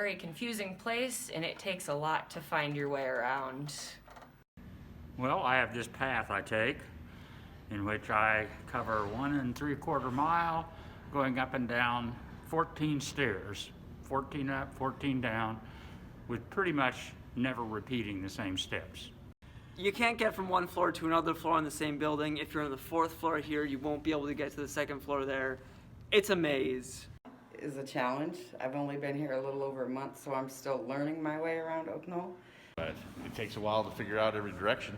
very confusing place, and it takes a lot to find your way around. Well, I have this path I take, in which I cover 1 3/4 mile, going up and down 14 stairs, 14 up, 14 down, with pretty much never repeating the same steps. You can't get from one floor to another floor in the same building. If you're on the 4th floor here, you won't be able to get to the 2nd floor there. It's a maze. Is a challenge. I've only been here a little over a month, so I'm still learning my way around OAKNOLL. But it takes a while to figure out every direction.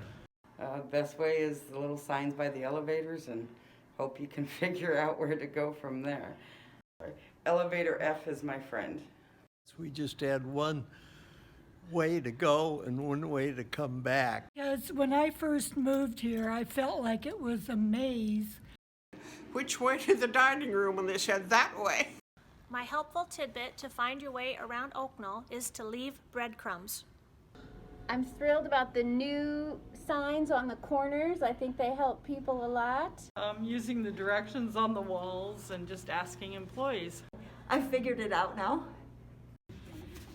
Best way is the little signs by the elevators, and hope you can figure out where to go from there. Elevator F is my friend. We just had one way to go and one way to come back. Yes, when I first moved here, I felt like it was a maze. Which way to the dining room? And they said that way. My helpful tidbit to find your way around OAKNOLL is to leave breadcrumbs. I'm thrilled about the new signs on the corners. I think they help people a lot. Using the directions on the walls and just asking employees. I figured it out now.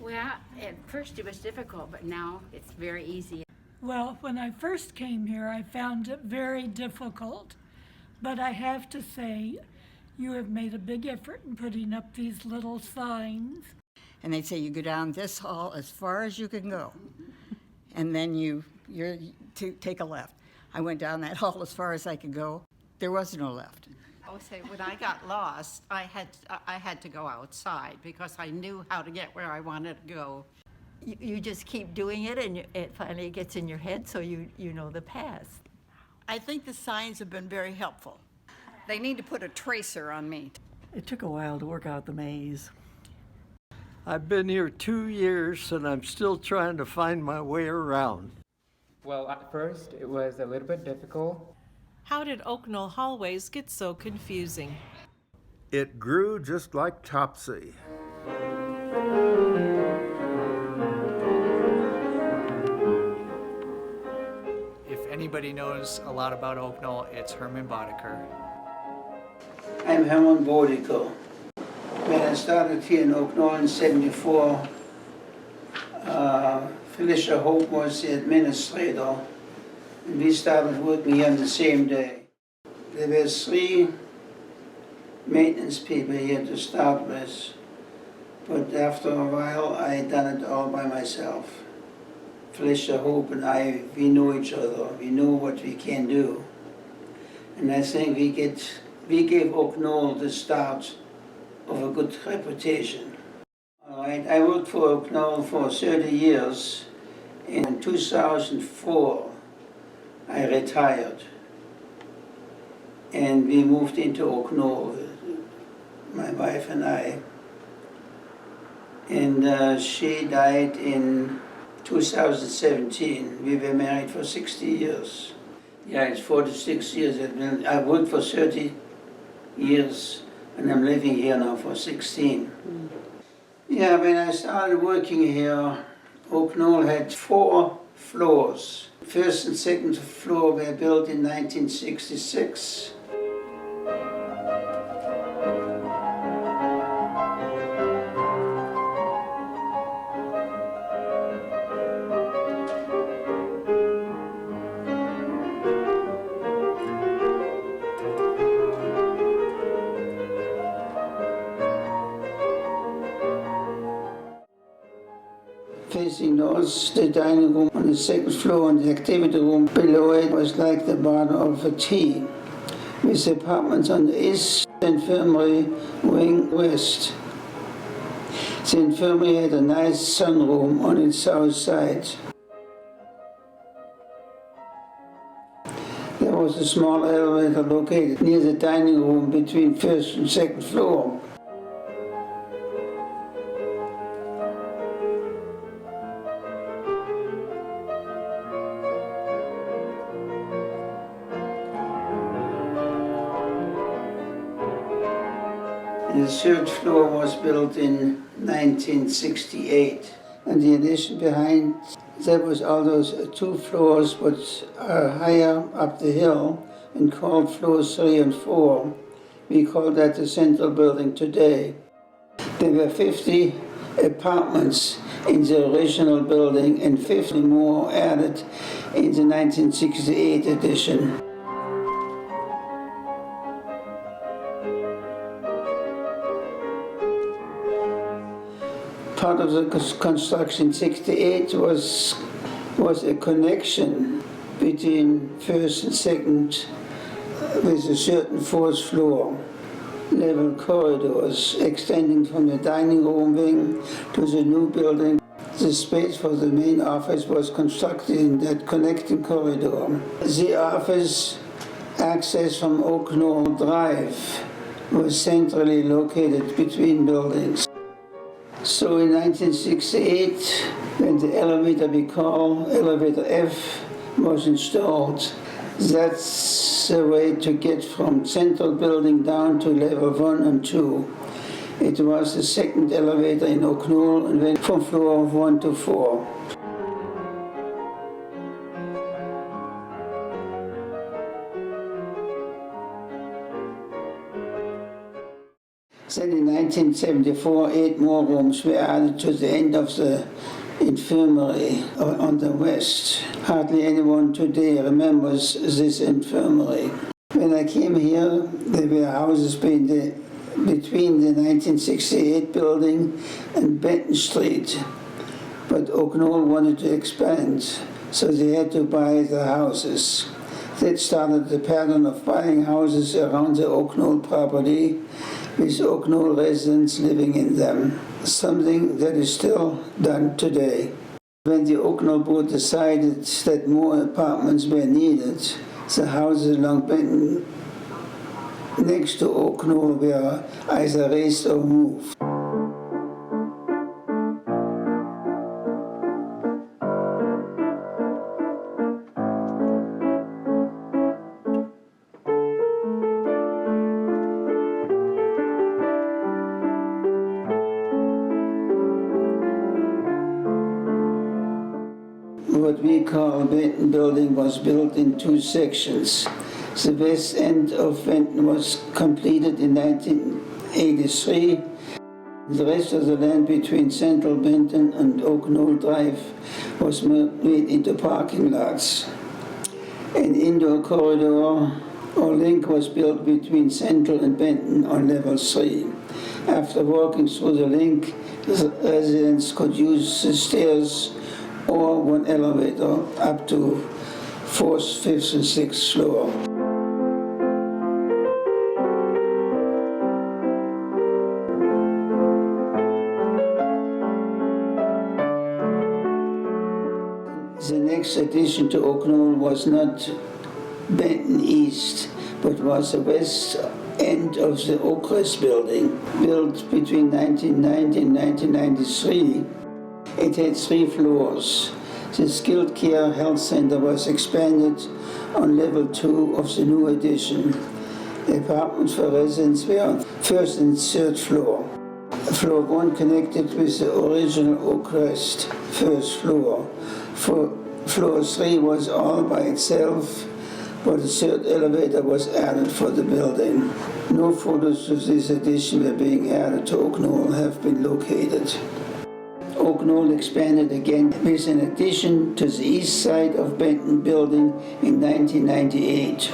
Well, at first it was difficult, but now it's very easy. Well, when I first came here, I found it very difficult. But I have to say, you have made a big effort in putting up these little signs. And they'd say you go down this hall as far as you can go. And then you're to take a left. I went down that hall as far as I could go. There was no left. I would say when I got lost, I had to go outside because I knew how to get where I wanted to go. You just keep doing it, and it finally gets in your head, so you know the path. I think the signs have been very helpful. They need to put a tracer on me. It took a while to work out the maze. I've been here 2 years and I'm still trying to find my way around. Well, at first it was a little bit difficult. How did OAKNOLL hallways get so confusing? It grew just like Topsy. If anybody knows a lot about OAKNOLL, it's Herman Boddicker. I'm Herman Boddicker. When I started here in OAKNOLL in '74, Felicia Hope was the administrator, and we started working here on the same day. There were 3 maintenance people here to start with, but after a while I had done it all by myself. Felicia Hope and I, we know each other, we know what we can do. And I think we gave OAKNOLL the start of a good reputation. All right, I worked for OAKNOLL for 30 years. In 2004, I retired. And we moved into OAKNOLL, my wife and I. And she died in 2017. We were married for 60 years. Yeah, it's 46 years. I worked for 30 years, and I'm living here now for 16. Yeah, when I started working here, OAKNOLL had 4 floors. First and second floor were built in 1966. Facing north, the dining room on the 2nd floor and the activity room below it was like the bottom of a T, with apartments on the east, the infirmary wing west. The infirmary had a nice sunroom on its south side. There was a small elevator located near the dining room between 1st and 2nd floor. The 3rd floor was built in 1968, and the addition behind that was all those 2 floors, but higher up the hill, and called floors 3 and 4. We call that the central building today. There were 50 apartments in the original building and 50 more added in the 1968 edition. Part of the construction in 68 was a connection between first and second with a certain fourth floor. Level corridors extending from the dining room wing to the new building. The space for the main office was constructed in that connecting corridor. The office access from OAKNOLL Drive was centrally located between buildings. So in 1968, when the elevator we call elevator F was installed, that's the way to get from central building down to level 1 and 2. It was the second elevator in OAKNOLL and went from floor 1 to 4. Then in 1974, 8 more rooms were added to the end of the infirmary on the west. Hardly anyone today remembers this infirmary. When I came here, there were houses between the 1968 building and Benton Street. But OAKNOLL wanted to expand, so they had to buy the houses. That started the pattern of buying houses around the OAKNOLL property, with OAKNOLL residents living in them, something that is still done today. When the OAKNOLL board decided that more apartments were needed, the houses along Benton next to OAKNOLL were either raised or moved. What we call Benton building was built in 2 sections. The west end of Benton was completed in 1983. The rest of the land between Central Benton and OAKNOLL Drive was made into parking lots. An indoor corridor or link was built between Central and Benton on level 3. After walking through the link, the residents could use the stairs or one elevator up to 4th, 5th, and 6th floor. The next addition to OAKNOLL was not Benton East, but was the west end of the Oakrest building, built between 1990 and 1993. It had 3 floors. The skilled care health center was expanded on level 2 of the new addition. The apartments for residents were on 1st and 3rd floor. Floor 1 connected with the original Oakrest 1st floor. Floor 3 was all by itself, but a 3rd elevator was added for the building. No photos of this addition were being added to OAKNOLL have been located. OAKNOLL expanded again with an addition to the east side of Benton building in 1998.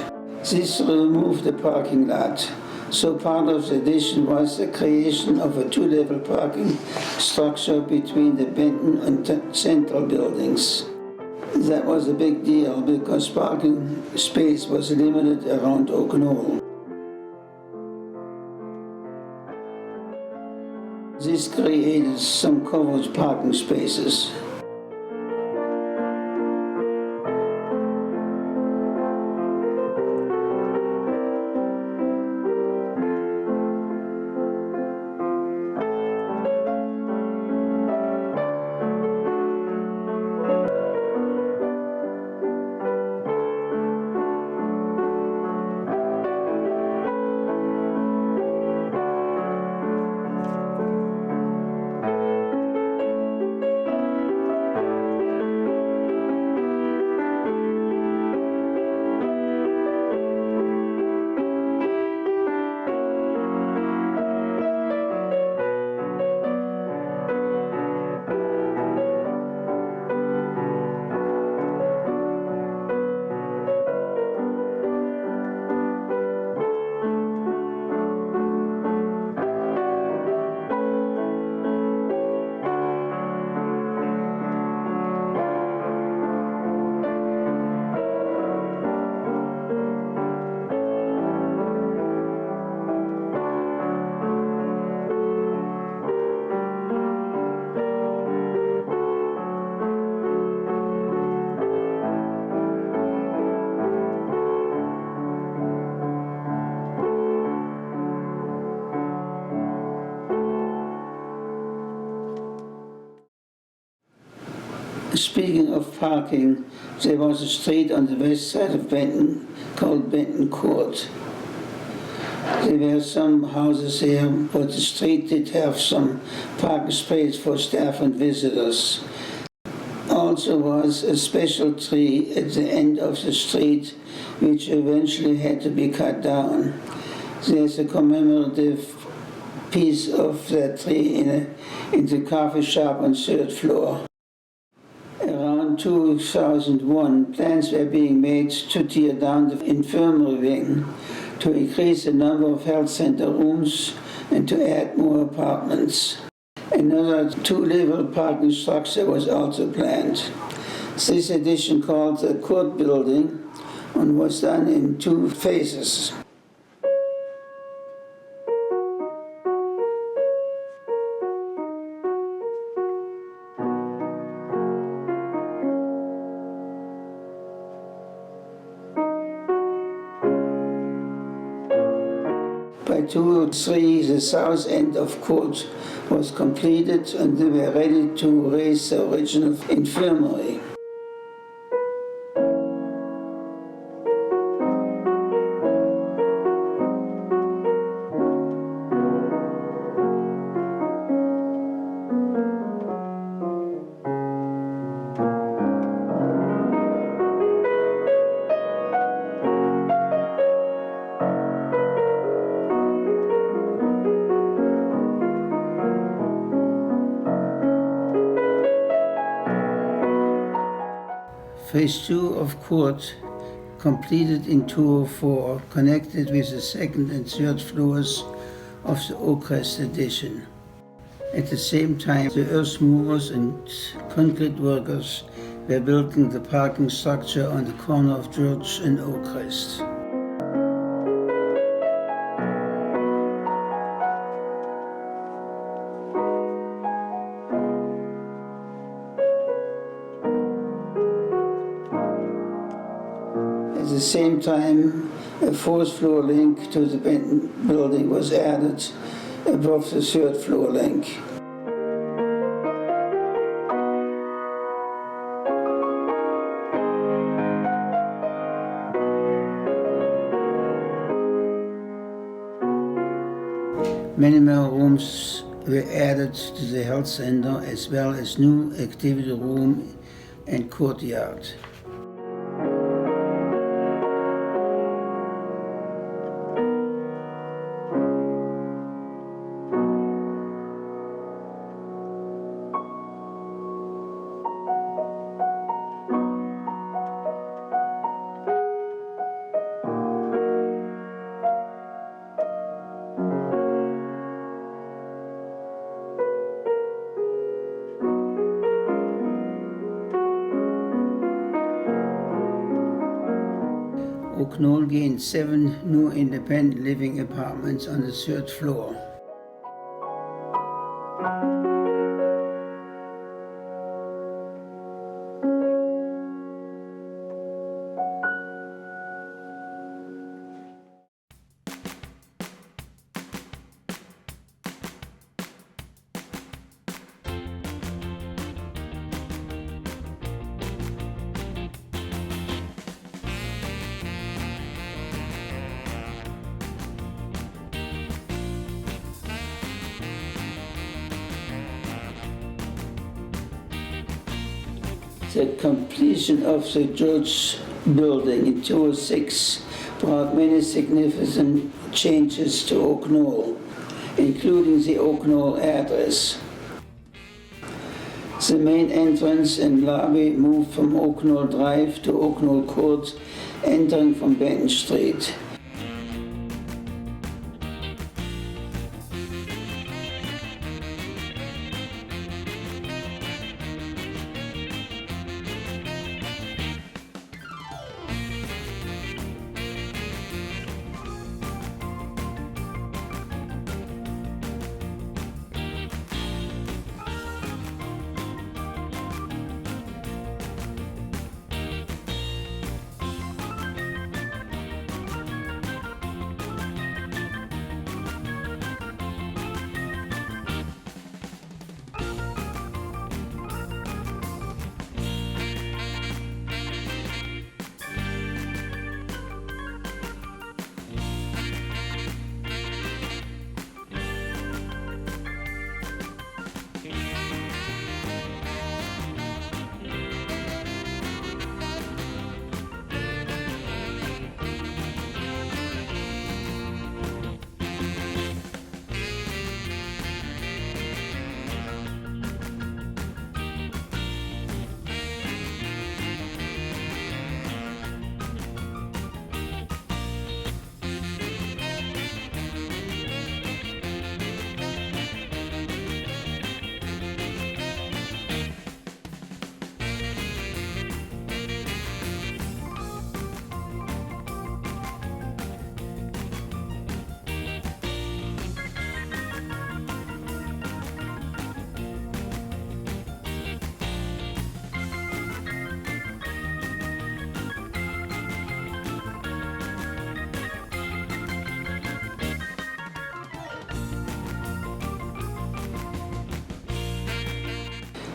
This removed the parking lot, so part of the addition was the creation of a 2-level parking structure between the Benton and Central buildings. That was a big deal because parking space was limited around OAKNOLL. This created some covered parking spaces. Speaking of parking, there was a street on the west side of Benton called Benton Court. There were some houses here, but the street did have some parking space for staff and visitors. Also was a special tree at the end of the street, which eventually had to be cut down. There's a commemorative piece of that tree in the coffee shop on 3rd floor. Around 2001, plans were being made to tear down the infirmary wing, to increase the number of health center rooms, and to add more apartments. Another 2-level parking structure was also planned. This addition, called the Court Building, and was done in 2 phases. By 2003, the south end of Court was completed and they were ready to raise the original infirmary. Phase 2 of Court, completed in 2004, connected with the 2nd and 3rd floors of the Oakrest addition. At the same time, the earth movers and concrete workers were building the parking structure on the corner of Church and Oakrest. At the same time, a 4th floor link to the Benton building was added above the 3rd floor link. Many more rooms were added to the health center, as well as new activity room and courtyard. OAKNOLL gained 7 new independent living apartments on the 3rd floor. The completion of the Church building in 2006 brought many significant changes to OAKNOLL, including the OAKNOLL address. The main entrance and lobby moved from OAKNOLL Drive to OAKNOLL Court, entering from Benton Street.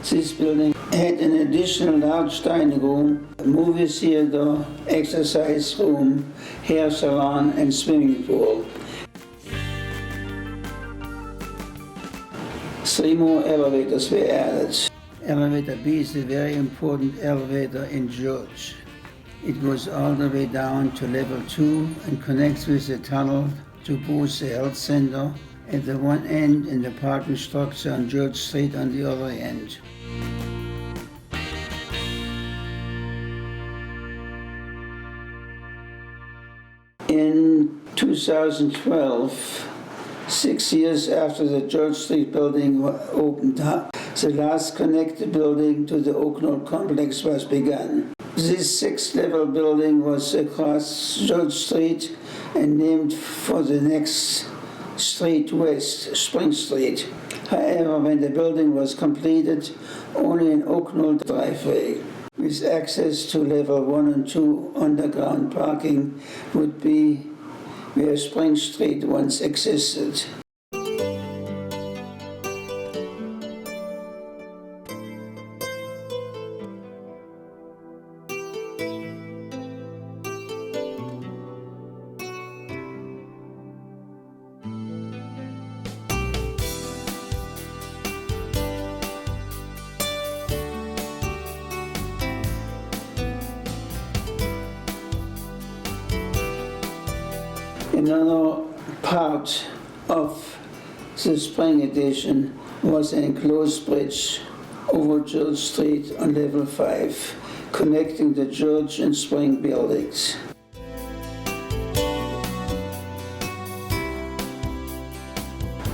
This building had an additional large dining room, a movie theater, exercise room, hair salon, and swimming pool. 3 more elevators were added. Elevator B is a very important elevator in George. It goes all the way down to level 2 and connects with the tunnel to both the health center at the one end and the parking structure on George Street on the other end. In 2012, 6 years after the George Street building opened up, the last connected building to the OAKNOLL complex was begun. This 6-level building was across George Street and named for the next street west, Spring Street. However, when the building was completed, only an OAKNOLL driveway with access to level 1 and 2 underground parking would be where Spring Street once existed. Another part of the spring addition was an enclosed bridge over George Street on level 5, connecting the George and Spring buildings.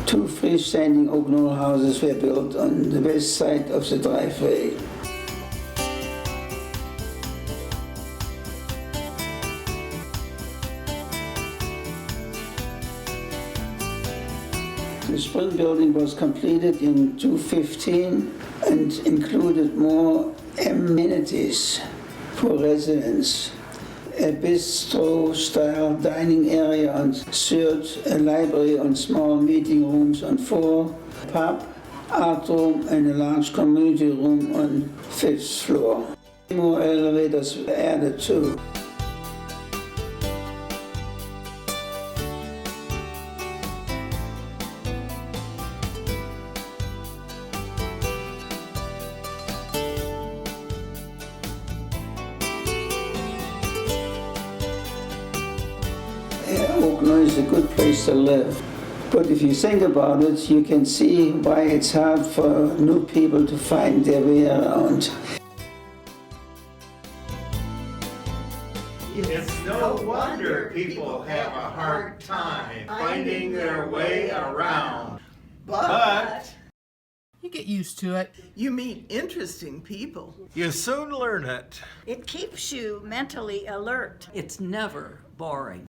Two freestanding OAKNOLL houses were built on the west side of the driveway. The Spring building was completed in 2015 and included more amenities for residents. A bistro-style dining area on 3rd, a library and small meeting rooms on 4, a pub, art room and a large community room on 5th floor. More elevators were added too. OAKNOLL is a good place to live. But if you think about it, you can see why it's hard for new people to find their way around. It's no wonder people have a hard time finding their way around. But You get used to it. you meet interesting people. You soon learn it. It keeps you mentally alert. It's never boring.